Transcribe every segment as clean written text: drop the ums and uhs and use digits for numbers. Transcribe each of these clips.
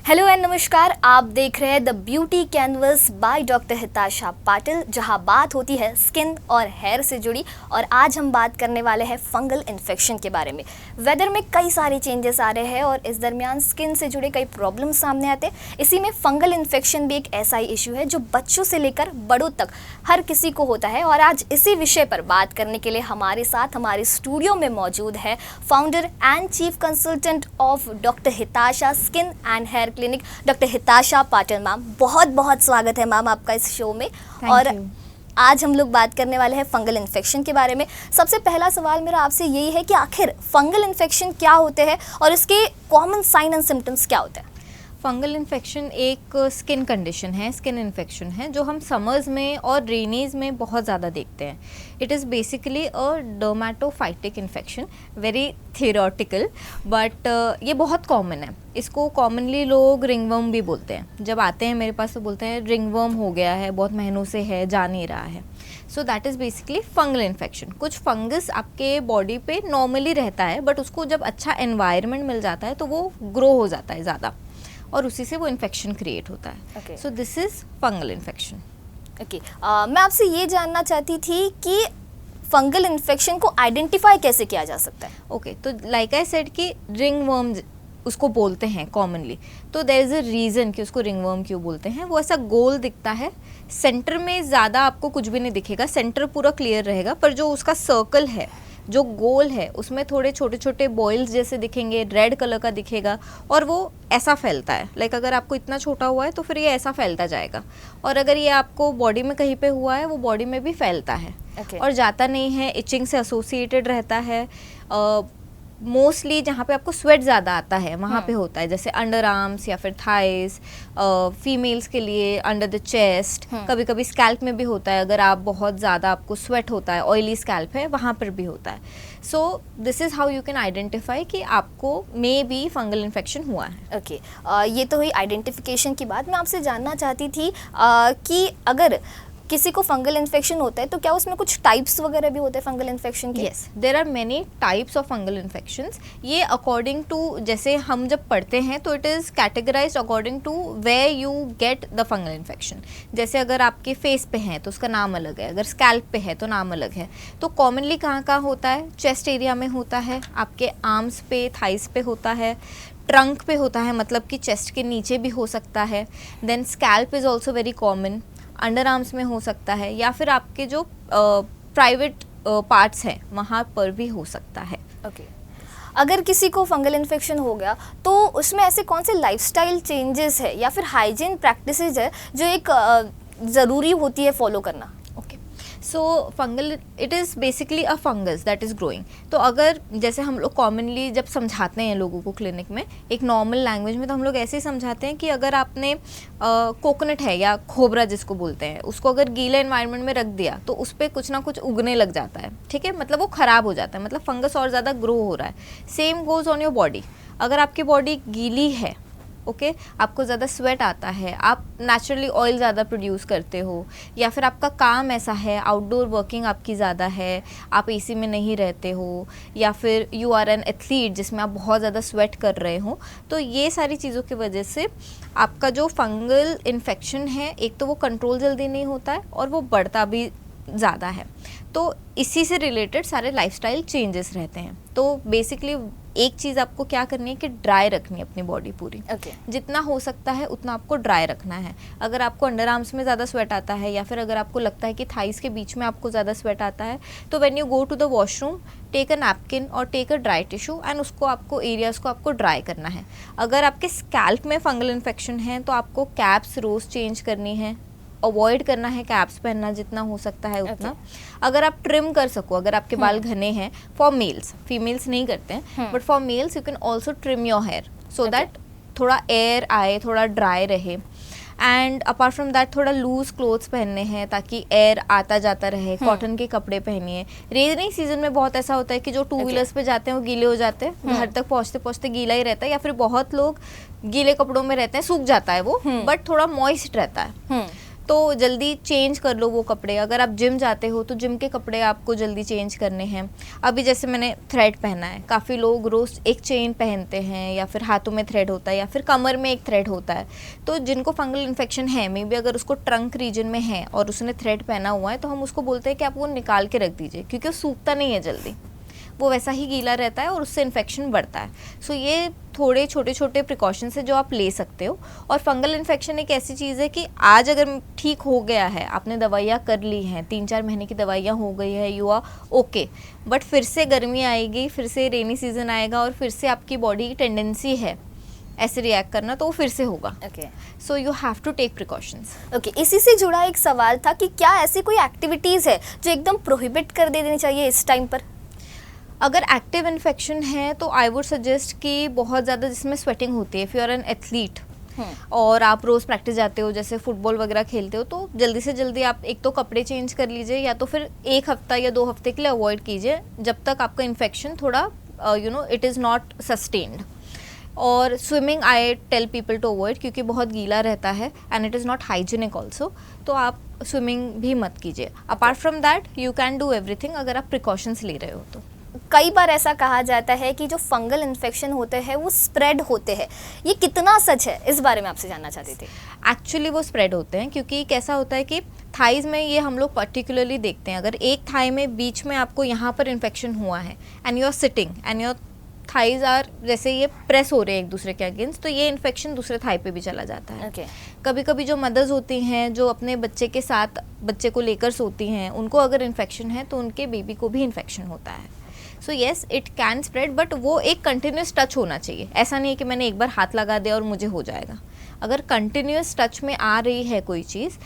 Hello and नमस्कार, आप देख रहे हैं the beauty canvas by doctor Hitasha Patil, जहां बात होती है स्किन और हेयर से जुड़ी। और आज हम बात करने वाले हैं फंगल इन्फेक्शन के बारे में। वेदर में कई सारे चेंजेस आ रहे हैं और इस दरमियान स्किन से जुड़े कई प्रॉब्लम सामने आते हैं। इसी में फंगल इन्फेक्शन भी एक ऐसा ही इशू है जो बच्चों से लेकर बड़ों तक हर किसी को होता है। और आज इसी विषय पर बात करने के लिए हमारे साथ हमारे स्टूडियो में मौजूद है founder and chief consultant of doctor Hitasha skin and hair clinic, doctor Hitasha Patil ma'am. बहुत बहुत स्वागत है मैम आपका इस शो में। और आज हम लोग बात करने वाले हैं फंगल इन्फेक्शन के बारे में। सबसे पहला सवाल मेरा आपसे यही है कि आखिर फंगल इन्फेक्शन क्या होते हैं और इसके कॉमन साइन एंड सिम्टम्स क्या होते हैं? फंगल इन्फेक्शन एक स्किन कंडीशन है, स्किन इन्फेक्शन है जो हम समर्स में और रेनीज में बहुत ज़्यादा देखते हैं। It is basically a dermatophytic infection, very theoretical, but ये बहुत कॉमन है। इसको कॉमनली लोग रिंगवर्म भी बोलते हैं। जब आते हैं मेरे पास तो बोलते हैं रिंगवर्म हो गया है, बहुत महीनों से है, जा नहीं रहा है। So that is basically fungal infection. कुछ फंगस आपके बॉडी पे नॉर्मली रहता है, बट उसको जब अच्छा एनवायरनमेंट मिल जाता है तो वो ग्रो हो जाता है ज़्यादा और उसी से वो इन्फेक्शन क्रिएट होता है। So this is fungal infection. Okay, मैं आपसे ये जानना चाहती थी कि फंगल इन्फेक्शन को आइडेंटिफाई कैसे किया जा सकता है? ओके, तो लाइक आई सेड कि रिंगवर्म उसको बोलते हैं कॉमनली, तो देयर इज़ अ रीज़न कि उसको रिंगवर्म क्यों बोलते हैं। वो ऐसा गोल दिखता है, सेंटर में ज़्यादा आपको कुछ भी नहीं दिखेगा, सेंटर पूरा क्लियर रहेगा, पर जो उसका सर्कल है, जो गोल है, उसमें थोड़े छोटे छोटे बॉयल्स जैसे दिखेंगे, रेड कलर का दिखेगा और वो ऐसा फैलता है। लाइक अगर आपको इतना छोटा हुआ है तो फिर ये ऐसा फैलता जाएगा, और अगर ये आपको बॉडी में कहीं पे हुआ है वो बॉडी में भी फैलता है। और जाता नहीं है, इचिंग से एसोसिएटेड रहता है। मोस्टली जहाँ पे आपको स्वेट ज़्यादा आता है वहाँ पे होता है, जैसे अंडर आर्म्स या फिर थाइस, फीमेल्स के लिए अंडर द चेस्ट, कभी कभी स्कैल्प में भी होता है। अगर आप बहुत ज़्यादा आपको स्वेट होता है, ऑयली स्कैल्प है, वहाँ पर भी होता है। So this is how you can identify कि आपको मे बी फंगल इन्फेक्शन हुआ है। ओके, ये तो हुई आइडेंटिफिकेशन की बात। मैं आपसे जानना चाहती थी कि अगर किसी को फंगल इन्फेक्शन होता है तो क्या उसमें कुछ टाइप्स वगैरह भी होते हैं फंगल इन्फेक्शन के? Yes, there are many types of fungal infections. ये अकॉर्डिंग टू, जैसे हम जब पढ़ते हैं तो it is categorised according to where you get the fungal infection. जैसे अगर आपके फेस पे है तो उसका नाम अलग है, अगर स्कैल्प पे है तो नाम अलग है। तो कॉमनली कहाँ कहाँ होता है? चेस्ट एरिया में होता है, आपके आर्म्स पे, थाइस पे होता है, ट्रंक पे होता है, मतलब कि चेस्ट के नीचे भी हो सकता है। Then scalp is also very common, under arms में हो सकता है, या फिर आपके जो प्राइवेट पार्ट्स हैं वहाँ पर भी हो सकता है। ओके, अगर किसी को फंगल इन्फेक्शन हो गया तो उसमें ऐसे कौन से लाइफस्टाइल चेंजेस है या फिर हाइजीन प्रैक्टिसेस है जो एक ज़रूरी होती है फॉलो करना? Okay, so fungal it is basically a fungus that is growing. तो अगर जैसे हम लोग कॉमनली जब समझाते हैं लोगों को क्लिनिक में एक नॉर्मल लैंग्वेज में, तो हम लोग ऐसे ही समझाते हैं कि अगर आपने कोकोनट है या खोबरा जिसको बोलते हैं, उसको अगर गीले एनवायरनमेंट में रख दिया तो उस पर कुछ ना कुछ उगने लग जाता है, ठीक है, मतलब वो ख़राब हो जाता है, मतलब फंगस और ज़्यादा ग्रो हो रहा है। Same goes on your body. अगर आपकी बॉडी गीली है, ओके, आपको ज़्यादा स्वेट आता है, आप नेचुरली ऑयल ज़्यादा प्रोड्यूस करते हो, या फिर आपका काम ऐसा है, आउटडोर वर्किंग आपकी ज़्यादा है, आप एसी में नहीं रहते हो, या फिर यू आर एन एथलीट जिसमें आप बहुत ज़्यादा स्वेट कर रहे हो, तो ये सारी चीज़ों की वजह से आपका जो फंगल इन्फेक्शन है, एक तो वो कंट्रोल जल्दी नहीं होता है और वो बढ़ता भी ज़्यादा है। तो इसी से रिलेटेड सारे लाइफस्टाइल चेंजेस रहते हैं। तो बेसिकली एक चीज़ आपको क्या करनी है कि ड्राई रखनी है अपनी बॉडी पूरी। जितना हो सकता है उतना आपको ड्राई रखना है। अगर आपको अंडर आर्म्स में ज़्यादा स्वेट आता है, या फिर अगर आपको लगता है कि थाइस के बीच में आपको ज़्यादा स्वेट आता है, तो when you go to the washroom, take a napkin और take a dry tissue and उसको आपको एरियाज़ को आपको ड्राई करना है। अगर आपके स्कैल्प में फंगल इन्फेक्शन है तो आपको कैप्स रोज़ चेंज करनी है, अवॉइड करना है कैप्स पहनना जितना हो सकता है उतना। अगर आप ट्रिम कर सको, अगर आपके बाल घने हैं, फॉर मेल्स, फीमेल्स नहीं करते हैं, but for males you can also trim your hair so that थोड़ा एयर आए, थोड़ा ड्राई रहे। एंड अपार्ट फ्रॉम दैट थोड़ा लूज क्लोथ्स पहनने हैं ताकि एयर आता जाता रहे। कॉटन के कपड़े पहनिए। रेनी सीजन में बहुत ऐसा होता है कि जो टू व्हीलर्स पे जाते हैं वो गीले हो जाते हैं, घर तक पहुंचते पहुंचते गीला ही रहता है, या फिर बहुत लोग गीले कपड़ों में रहते हैं, सूख जाता है वो, बट थोड़ा मॉइस्ट रहता है। तो जल्दी चेंज कर लो वो कपड़े। अगर आप जिम जाते हो तो जिम के कपड़े आपको जल्दी चेंज करने हैं। अभी जैसे मैंने थ्रेड पहना है, काफ़ी लोग रोज़ एक चेन पहनते हैं, या फिर हाथों में थ्रेड होता है, या फिर कमर में एक थ्रेड होता है। तो जिनको फंगल इन्फेक्शन है, मे बी अगर उसको ट्रंक रीजन में है और उसने थ्रेड पहना हुआ है, तो हम उसको बोलते हैं कि आप वो निकाल के रख दीजिए, क्योंकि वो सूखता नहीं है जल्दी, वो वैसा ही गीला रहता है और उससे इन्फेक्शन बढ़ता है। सो ये थोड़े छोटे छोटे प्रिकॉशंस है जो आप ले सकते हो। और फंगल इन्फेक्शन एक ऐसी चीज़ है कि आज अगर ठीक हो गया है, आपने दवाइयाँ कर ली हैं, 3-4 महीने की दवाइयाँ हो गई है, यू आर ओके, बट फिर से गर्मी आएगी, फिर से रेनी सीजन आएगा और फिर से आपकी बॉडी की टेंडेंसी है ऐसे रिएक्ट करना, तो वो फिर से होगा। Okay, so you have to take precautions. Okay, इसी से जुड़ा एक सवाल था कि क्या ऐसी कोई एक्टिविटीज़ है जो एकदम प्रोहिबिट कर दे देनी चाहिए इस टाइम पर? अगर एक्टिव इन्फेक्शन है तो आई वुड सजेस्ट कि बहुत ज़्यादा जिसमें स्वेटिंग होती है, if you are an athlete और आप रोज़ प्रैक्टिस जाते हो, जैसे फुटबॉल वगैरह खेलते हो, तो जल्दी से जल्दी आप एक तो कपड़े चेंज कर लीजिए, या तो फिर 1 हफ्ता या 2 हफ्ते के लिए अवॉइड कीजिए जब तक आपका इन्फेक्शन थोड़ा इट इज़ नॉट सस्टेन्ड। और swimming I tell people to avoid, क्योंकि बहुत गीला रहता है and it is not hygienic also, तो आप स्विमिंग भी मत कीजिए। Apart from that you can do everything अगर आप प्रिकॉशंस ले रहे हो तो। कई बार ऐसा कहा जाता है कि जो फंगल इन्फेक्शन होते हैं वो स्प्रेड होते हैं, ये कितना सच है, इस बारे में आपसे जानना चाहती थी। एक्चुअली वो स्प्रेड होते हैं, क्योंकि कैसा होता है कि थाइज़ में ये हम लोग पर्टिकुलरली देखते हैं। अगर एक थाई में बीच में आपको यहाँ पर इन्फेक्शन हुआ है and you are sitting and your thighs are, जैसे ये प्रेस हो रहे हैं एक दूसरे के अगेंस्ट, तो ये इन्फेक्शन दूसरे थाई पे भी चला जाता है। Okay. कभी कभी जो मदर्स होती हैं जो अपने बच्चे के साथ बच्चे को लेकर सोती हैं, उनको अगर इन्फेक्शन है तो उनके बेबी को भी इन्फेक्शन होता है। So yes it can spread, but वो एक कंटिन्यूस टच होना चाहिए। ऐसा नहीं है कि मैंने एक बार हाथ लगा दिया और मुझे हो जाएगा। अगर कंटिन्यूस टच में आ रही है कोई चीज़,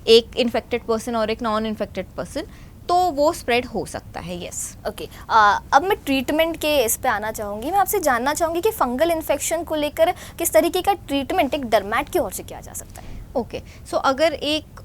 एक इन्फेक्टेड पर्सन और एक नॉन इन्फेक्टेड पर्सन, तो वो स्प्रेड हो सकता है। यस। ओके, अब मैं ट्रीटमेंट के इस पे आना चाहूँगी। मैं आपसे जानना चाहूँगी कि फंगल इन्फेक्शन को लेकर किस तरीके का ट्रीटमेंट एक डर्मैट की ओर से किया जा सकता है? ओके, सो अगर एक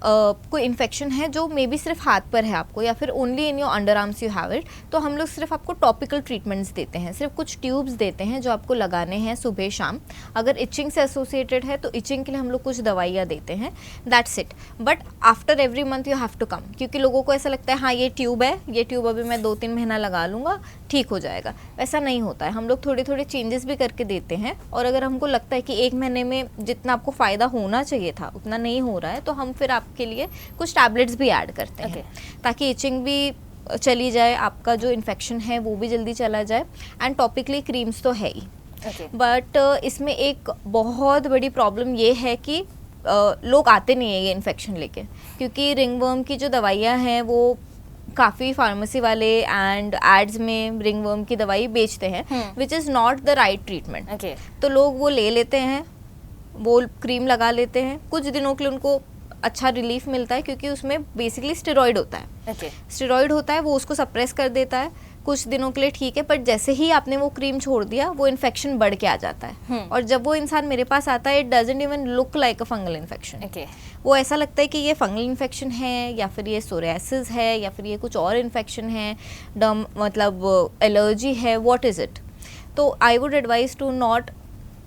कोई इन्फेक्शन है जो मे बी सिर्फ हाथ पर है आपको, या फिर only in your under arms you have it, तो हम लोग सिर्फ आपको टॉपिकल ट्रीटमेंट्स देते हैं, सिर्फ कुछ ट्यूब्स देते हैं जो आपको लगाने हैं सुबह शाम। अगर इचिंग से एसोसिएटेड है तो इचिंग के लिए हम लोग कुछ दवाइयाँ देते हैं, that's it. But after every month you have to come, क्योंकि लोगों को ऐसा लगता है हाँ ये ट्यूब है, ये ट्यूब अभी मैं 2-3 महीना लगा लूँगा ठीक हो जाएगा। वैसा नहीं होता है, हम लोग थोड़े थोड़े चेंजेस भी करके देते हैं। और अगर हमको लगता है कि 1 महीने में जितना आपको फ़ायदा होना चाहिए था उतना नहीं हो रहा है, तो हम फिर आपके लिए कुछ टैबलेट्स भी ऐड करते हैं, ताकि इचिंग भी चली जाए, आपका जो इन्फेक्शन है वो भी जल्दी चला जाए। एंड टॉपिकली क्रीम्स तो है ही, बट इसमें एक बहुत बड़ी प्रॉब्लम ये है कि लोग आते नहीं है ये इन्फेक्शन लेके, क्योंकि रिंगवर्म की जो दवाइयाँ हैं वो काफ़ी फार्मेसी वाले एंड एड्स में रिंगवर्म की दवाई बेचते हैं, which is not the right treatment. तो लोग वो ले लेते हैं, वो क्रीम लगा लेते हैं, कुछ दिनों के लिए उनको अच्छा रिलीफ मिलता है, क्योंकि उसमें बेसिकली स्टेरॉइड होता है। स्टेरॉइड होता है, वो उसको सप्रेस कर देता है, कुछ दिनों के लिए ठीक है, बट जैसे ही आपने वो क्रीम छोड़ दिया वो इन्फेक्शन बढ़ के आ जाता है। और जब वो इंसान मेरे पास आता है, it doesn't even look like a fungal infection. वो ऐसा लगता है कि ये फंगल इन्फेक्शन है, या फिर ये सोरियासिस है, या फिर ये कुछ और इन्फेक्शन है, मतलब एलर्जी है, व्हाट इज़ इट। तो I would advise to not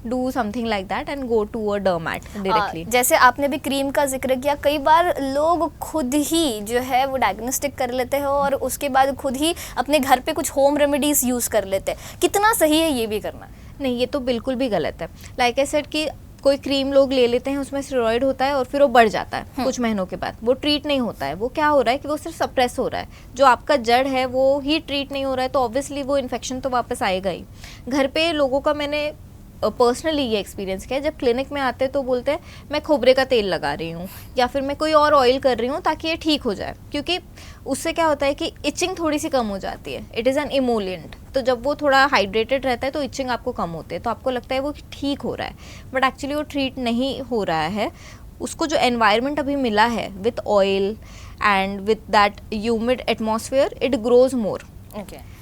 do something like that and go to a dermat directly. जैसे आपने भी क्रीम का जिक्र किया, कई बार लोग खुद ही जो है वो डायग्नोस्टिक कर लेते हैं और उसके बाद खुद ही अपने घर पे कुछ होम रेमेडीज यूज़ कर लेते हैं। कितना सही है ये भी करना? नहीं, ये तो बिल्कुल भी गलत है। लाइक आई सेड कि कोई क्रीम लोग ले लेते हैं, उसमें स्टेरॉइड होता है और फिर वो बढ़ जाता है कुछ महीनों के बाद, वो ट्रीट नहीं होता है। वो क्या हो रहा है कि वो सिर्फ सप्रेस हो रहा है, जो आपका जड़ है वो ही ट्रीट नहीं हो रहा है, तो ऑब्वियसली वो इन्फेक्शन तो वापस आएगा ही। घर पे लोगों का मैंने पर्सनली ये एक्सपीरियंस किया है, जब क्लिनिक में आते हैं तो बोलते हैं मैं खोबरे का तेल लगा रही हूँ या फिर मैं कोई और ऑयल कर रही हूँ ताकि ये ठीक हो जाए, क्योंकि उससे क्या होता है कि इचिंग थोड़ी सी कम हो जाती है। इट इज़ एन इमोलिएंट, तो जब वो थोड़ा हाइड्रेटेड रहता है तो इचिंग आपको कम होती है, तो आपको लगता है वो ठीक हो रहा है, बट एक्चुअली वो ट्रीट नहीं हो रहा है। उसको जो एनवायरनमेंट अभी मिला है with oil and with that humid atmosphere, it grows more.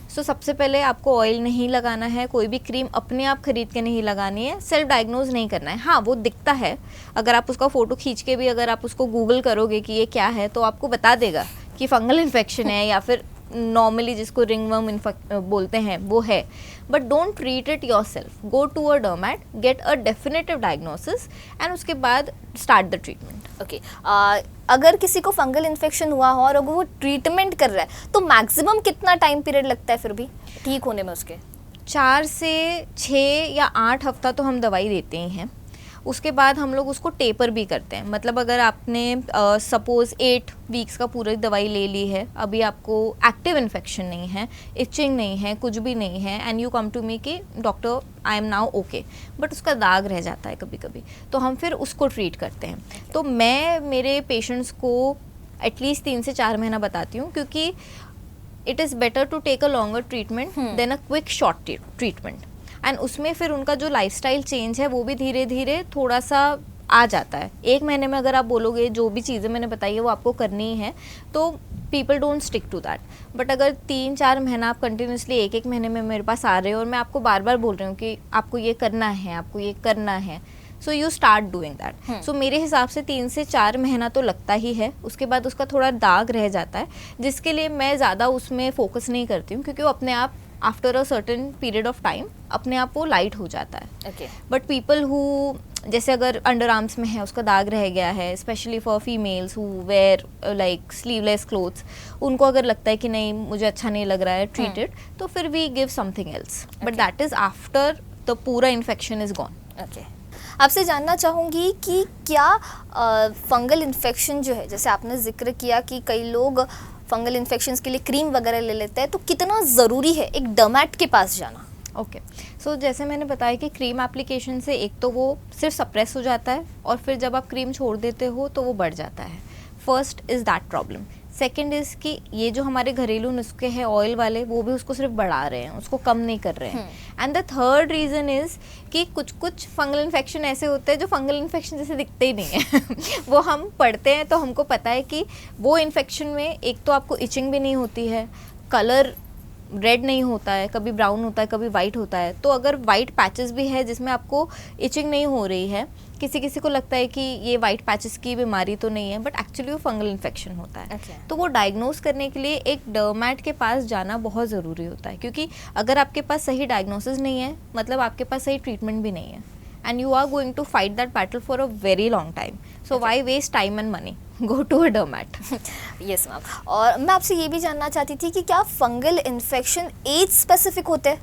So सबसे पहले आपको ऑयल नहीं लगाना है, कोई भी क्रीम अपने आप खरीद के नहीं लगानी है, सेल्फ डायग्नोज नहीं करना है। हाँ, वो दिखता है, अगर आप उसका फ़ोटो खींच के भी अगर आप उसको गूगल करोगे कि ये क्या है, तो आपको बता देगा कि फंगल इन्फेक्शन है या फिर नॉर्मली जिसको रिंगवर्म बोलते हैं वो है, but don't treat it yourself, go to a dermat, get a definitive diagnosis and उसके बाद स्टार्ट द ट्रीटमेंट। ओके, अगर किसी को फंगल इन्फेक्शन हुआ हो और अगर वो ट्रीटमेंट कर रहा है तो मैक्सिमम कितना टाइम पीरियड लगता है फिर भी ठीक होने में उसके? 4 से 6 या 8 हफ्ता तो हम दवाई देते ही हैं। उसके बाद हम लोग उसको टेपर भी करते हैं। मतलब अगर आपने सपोज़ 8 वीक्स का पूरी दवाई ले ली है, अभी आपको एक्टिव इन्फेक्शन नहीं है, इचिंग नहीं है, कुछ भी नहीं है, and you come to me कि doctor I am now okay, but उसका दाग रह जाता है कभी कभी, तो हम फिर उसको ट्रीट करते हैं। तो मैं मेरे पेशेंट्स को एटलीस्ट 3 से 4 महीना बताती हूँ, क्योंकि it is better to take a longer treatment than a quick short treatment. And उसमें फिर उनका जो लाइफस्टाइल चेंज है वो भी धीरे धीरे थोड़ा सा आ जाता है। 1 महीने में अगर आप बोलोगे जो भी चीज़ें मैंने बताई है वो आपको करनी है, तो people don't stick to that. But अगर 3-4 महीना आप कंटिन्यूसली 1-1 महीने में मेरे पास आ रहे हो और मैं आपको बार बार बोल रही हूँ कि आपको ये करना है, आपको ये करना है, so you start doing that. So मेरे हिसाब से 3 से 4 महीना तो लगता ही है। उसके बाद उसका थोड़ा दाग रह जाता है, जिसके लिए मैं ज़्यादा उसमें फोकस नहीं करती हूँ, क्योंकि वो अपने आप after a certain period of time अपने आप वो लाइट हो जाता है। बट पीपल हु, जैसे अगर अंडर आर्म्स में है उसका दाग रह गया है, specially for females who wear like sleeveless clothes, उनको अगर लगता है कि नहीं मुझे अच्छा नहीं लग रहा है ट्रीटेड, तो फिर we give something else, but that is after the पूरा इन्फेक्शन इज गॉन। ओके, आपसे जानना चाहूँगी कि क्या फंगल इन्फेक्शन जो है, जैसे आपने जिक्र किया कि कई लोग फंगल इन्फेक्शंस के लिए क्रीम वगैरह ले लेते हैं, तो कितना ज़रूरी है एक डर्मैट के पास जाना? ओके, सो जैसे मैंने बताया कि क्रीम एप्लीकेशन से एक तो वो सिर्फ सप्रेस हो जाता है, और फिर जब आप क्रीम छोड़ देते हो तो वो बढ़ जाता है। First is that problem. Second is कि ये जो हमारे घरेलू नुस्खे हैं ऑयल वाले, वो भी उसको सिर्फ बढ़ा रहे हैं, उसको कम नहीं कर रहे हैं। And the third reason is कि कुछ फंगल इन्फेक्शन ऐसे होते हैं जो फंगल इन्फेक्शन जैसे दिखते ही नहीं है वो हम पढ़ते हैं तो हमको पता है कि वो इन्फेक्शन में एक तो आपको इचिंग भी नहीं होती है, कलर रेड नहीं होता है, कभी ब्राउन होता है, कभी वाइट होता है। तो अगर वाइट पैचेस भी है जिसमें आपको इचिंग नहीं हो रही है, किसी किसी को लगता है कि ये वाइट पैचेस की बीमारी तो नहीं है, बट एक्चुअली वो फंगल इन्फेक्शन होता है। तो वो डायग्नोस करने के लिए एक डर्मैट के पास जाना बहुत ज़रूरी होता है, क्योंकि अगर आपके पास सही डायग्नोसिस नहीं है, मतलब आपके पास सही ट्रीटमेंट भी नहीं है, and you are going to fight that battle for a very long time. So why waste time and money, go to a dermat. Yes ma'am, और मैं आपसे ये भी जानना चाहती थी कि क्या फंगल इन्फेक्शन एज स्पेसिफिक होते हैं?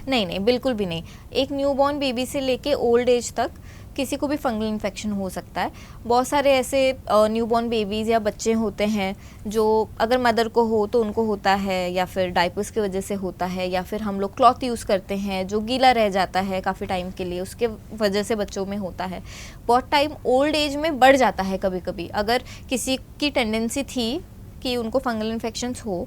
नहीं, बिल्कुल भी नहीं। एक न्यूबॉर्न बेबी से लेके ओल्ड एज तक किसी को भी फंगल इन्फेक्शन हो सकता है। बहुत सारे ऐसे न्यूबॉर्न बेबीज़ या बच्चे होते हैं जो अगर मदर को हो तो उनको होता है, या फिर डायपर्स की वजह से होता है, या फिर हम लोग क्लॉथ यूज़ करते हैं जो गीला रह जाता है काफ़ी टाइम के लिए, उसके वजह से बच्चों में होता है। बहुत टाइम ओल्ड एज में बढ़ जाता है कभी कभी, अगर किसी की टेंडेंसी थी कि उनको फंगल इन्फेक्शंस हो,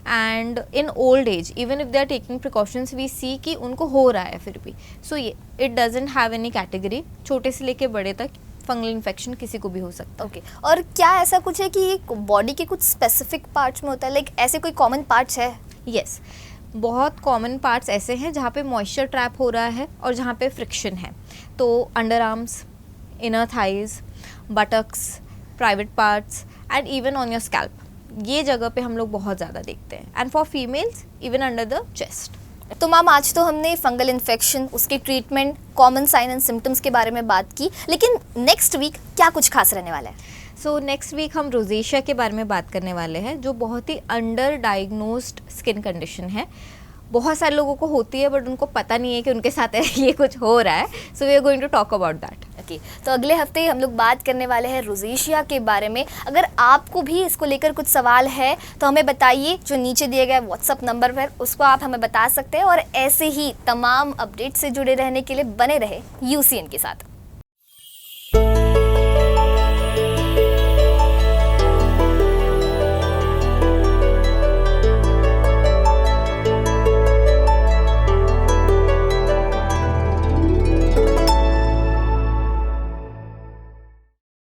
and in old age even if they are taking precautions we see कि उनको हो रहा है फिर भी। सो ये it doesn't have any category, छोटे से लेके बड़े तक फंगल इन्फेक्शन किसी को भी हो सकता है। ओके, और क्या ऐसा कुछ है कि बॉडी के कुछ स्पेसिफिक पार्ट्स में होता है, लाइक ऐसे कोई कॉमन पार्ट्स है? यस, बहुत कॉमन पार्ट्स ऐसे हैं जहाँ पे मॉइस्चर ट्रैप हो रहा है और जहाँ पे फ्रिक्शन है। तो under arms, inner thighs, buttocks, private parts and even on your scalp, ये जगह पे हम लोग बहुत ज़्यादा देखते हैं। And for females even under the chest. तो मैम आज तो हमने फंगल इन्फेक्शन, उसके treatment, common sign and symptoms के बारे में बात की, लेकिन नेक्स्ट वीक क्या कुछ खास रहने वाला है? सो नेक्स्ट वीक हम रोजेशिया के बारे में बात करने वाले हैं, जो बहुत ही अंडर डायग्नोस्ड स्किन कंडीशन है। बहुत सारे लोगों को होती है बट उनको पता नहीं है कि उनके साथ ये कुछ हो रहा है। So we are going to talk about that. Okay, तो अगले हफ्ते हम लोग बात करने वाले हैं रोजेशिया के बारे में। अगर आपको भी इसको लेकर कुछ सवाल है तो हमें बताइए, जो नीचे दिए गए व्हाट्सअप नंबर पर उसको आप हमें बता सकते हैं। और ऐसे ही तमाम अपडेट से जुड़े रहने के लिए बने रहे UCN के साथ।